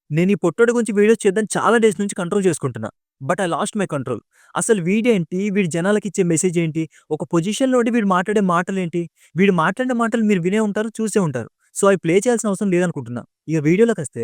నేను ఈ పొట్టోడి గురించి వీడియోస్ చేద్దాం చాలా డేస్ నుంచి కంట్రోల్ చేసుకుంటున్నా. But I lost my control. అసలు వీడేంటి? వీడు జనాలకిచ్చే మెసేజ్ ఏంటి? ఒక పొజిషన్‌లో ఉండి వీడు మాట్లాడే మాటలేంటి? వీడు మాట్లాడిన మాటలు మీరు వినే ఉంటారు, చూసే ఉంటారు. సో, అవి ప్లే చేయాల్సిన అవసరం లేదనుకుంటున్నా. ఇక వీడియోలోకొస్తే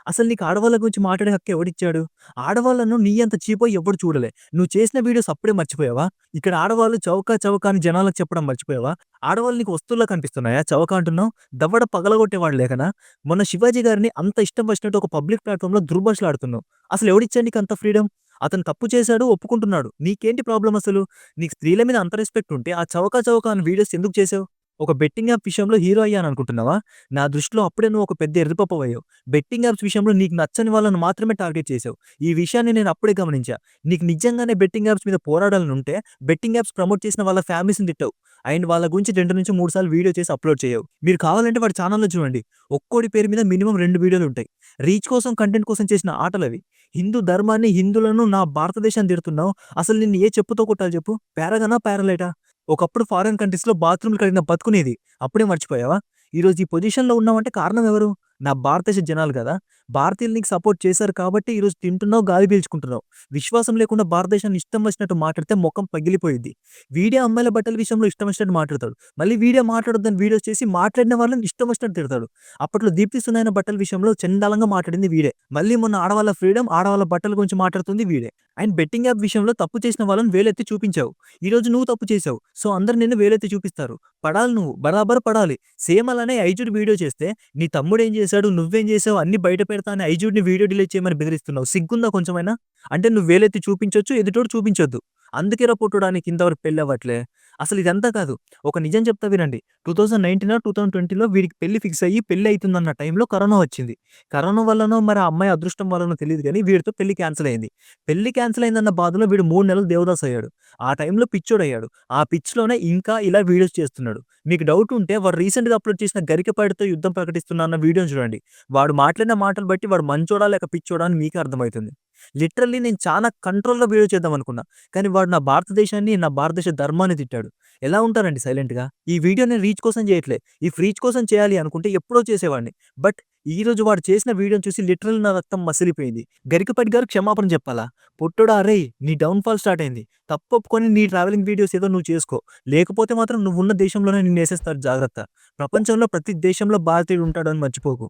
అసలు నీకు ఆడవాళ్ళ గురించి మాట్లాడే హక్కు ఎవడిచ్చాడు? ఆడవాళ్ళను నీ అంత చీపో ఎవ్వడు చూడలే. నువ్వు చేసిన వీడియోస్ అప్పుడే మర్చిపోయావా? ఇక్కడ ఆడవాళ్ళు చౌక చౌక అని జనాలకు చెప్పడం మర్చిపోయావా? ఆడవాళ్ళు నీకు వస్తువుల్లా కనిపిస్తున్నాయా చవక అంటున్నావు? దవడ పగలగొట్టేవాడు లేకనా? మొన్న 'శివాజీ' గారిని అంత ఇష్టం వచ్చినట్టు ఒక పబ్లిక్ ప్లాట్‌ఫార్మ్‌లో దుర్భాషలాడుతున్నావు. అసలు ఎవడిచ్చాడు నీకంత ఫ్రీడమ్? అతను తప్పు చేశాడు, ఒప్పుకుంటున్నాడు. నీకేంటి ప్రాబ్లమ్ అసలు? నీకు స్త్రీల మీద అంత రెస్పెక్ట్ ఉంటే ఆ చవక చవక అని వీడియోస్ ఎందుకు చేసావు? ఒక బెట్టింగ్ యాప్ విషయంలో హీరో అయ్యాననుకుంటున్నావా? నా దృష్టిలో అప్పుడే నువ్వు ఒక పెద్ద ఎర్రిపప్పవయ్యావు. బెట్టింగ్ యాప్స్ విషయంలో నీకు నచ్చని వాళ్ళని మాత్రమే టార్గెట్ చేసావు. ఈ విషయాన్ని నేను అప్పుడే గమనించా. నీకు నిజంగానే బెట్టింగ్ యాప్స్ మీద పోరాడాలనుంటే బెట్టింగ్ యాప్స్ ప్రమోట్ చేసిన వాళ్ళ ఫ్యామిలీస్‌ని తిట్టావు. అండ్ వాళ్ళ గురించి 2-3 సార్లు వీడియో చేసి అప్‌లోడ్ చేయవు. మీరు కావాలంటే వాడి ఛానెల్‌లో చూడండి. ఒక్కోడి పేరు మీద మినిమమ్ 2 వీడియోలుంటాయి. రీచ్ కోసం, కంటెంట్ కోసం చేసిన ఆటలవి. హిందూ ధర్మాన్ని, హిందువులను, నా భారతదేశాన్ని తిడుతున్నావు. అసలు నిన్ను ఏ చెప్పుతో కొట్టాలి చెప్పు? పారగానా? పారలైటా? ఒకప్పుడు ఫారిన్ కంట్రీస్‌లో బాత్రూమ్‌లు కడిగిన బతుకు నీది. అప్పుడే మర్చిపోయావా? ఈరోజు ఈ పొజిషన్‌లో ఉన్నావంటే కారణం ఎవరు? నా భారతదేశ జనాలు గదా! భారతీయులు నీకు సపోర్ట్ చేశారు కాబట్టి ఈరోజు తింటున్నావు, గాలి పీల్చుకుంటున్నావు. విశ్వాసం లేకుండా భారతదేశాన్ని ఇష్టం వచ్చినట్టు మాట్లాడితే మొఖం పగిలిపోయిద్ది. వీడే అమ్మాయిల బట్టల విషయంలో ఇష్టం వచ్చినట్టు మాట్లాడతాడు. మళ్ళీ వీడే మాట్లాడొద్దని వీడియోస్ చేసి మాట్లాడిన వాళ్ళని ఇష్టం వచ్చినట్టు తిడతాడు. అప్పట్లో 'దీప్తి సునయన' బట్టల విషయంలో చండాలంగా మాట్లాడింది వీడే. మళ్ళీ మొన్న ఆడవాళ్ళ ఫ్రీడమ్, ఆడవాళ్ళ బట్టల గురించి మాట్లాడుతుంది వీడే. అండ్ బెట్టింగ్ యాప్ విషయంలో తప్పు చేసిన వాళ్ళని వేలెత్తి చూపించావు. ఈరోజు నువ్వు తప్పు చేసావు. సో, అందరూ నిన్ను వేలెత్తి చూపిస్తారు. పడాలి నువ్వు. బరాబర్ పడాలి. సేమ్ అలానే ఐజుడ్ వీడియో చేస్తే నీ తమ్ముడేం చేశాడు? నువ్వేం చేసావు? అన్నీ బయట పెడతా అని ఐజుడ్‌ని వీడియో డిలీట్ చేయమని బెదిరిస్తున్నావు. సిగ్గుందా కొంచెమైనా? అంటే నువ్వు వేలెత్తి చూపించొచ్చు, ఎదుటోడు చూపించొద్దు. అందుకేరా పొట్టోడా నీకింతవరకు పెళ్లవ్వట్లే. అసలు ఇదంతా కాదు. ఒక నిజం చెప్తా వినండి. 2019 2020లో వీడికి పెళ్లి ఫిక్స్ అయ్యి పెళ్లి అయితుందన్న టైంలో కరోనా వచ్చింది. కరోనా వల్లనో మరి ఆ అమ్మాయి అదృష్టం వల్లనో తెలీదు గానీ వీడితో పెళ్లి క్యాన్సెల్ అయింది. పెళ్లి క్యాన్సెల్ అయిందన్న బాధలో వీడు 3 నెలలు దేవదాసు అయ్యాడు. ఆ టైంలో పిచ్చోడయ్యాడు. ఆ పిచ్చిలోనే ఇంకా ఇలా వీడియోస్ చేస్తున్నాడు. మీకు డౌట్ ఉంటే వాడు రీసెంట్‌గా అప్‌లోడ్ చేసిన 'గరికపాటితో యుద్ధం ప్రకటిస్తున్నా' అన్న వీడియోని చూడండి. వాడు మాట్లాడిన మాటలు బట్టి వాడు మంచోడా లేక పిచ్చోడా అని మీకే అర్థమైతుంది. లిటరల్లీ నేను చానా కంట్రోల్‌గా వీడియో చేద్దామనుకున్నా. కానీ వాడు నా భారతదేశాన్ని, నా భారతదేశ ధర్మాన్ని తిట్టాడు. ఎలా ఉంటారండి సైలెంట్‌గా? ఈ వీడియో నేను రీచ్ కోసం చేయట్లే. ఇఫ్ రీచ్ కోసం చేయాలి అనుకుంటే ఎప్పుడో చేసేవాడిని. బట్ ఈరోజు వాడు చేసిన వీడియోని చూసి లిటరల్లీ నా రక్తం మసిలిపోయింది. గరికపాటి గారు క్షమాపణ చెప్పాలా? పొట్టోడా అరేయ్! నీ డౌన్‌ఫాల్ స్టార్ట్ అయింది. తప్పొప్పుకొని నీ ట్రావెలింగ్ వీడియోస్ ఏదో నువ్వు చేసుకో. లేకపోతే మాత్రం నువ్వున్న దేశంలోనే నిన్నేసేస్తారు జాగ్రత్త. ప్రపంచంలో ప్రతి దేశంలో భారతీయుడు ఉంటాడని మర్చిపోకు.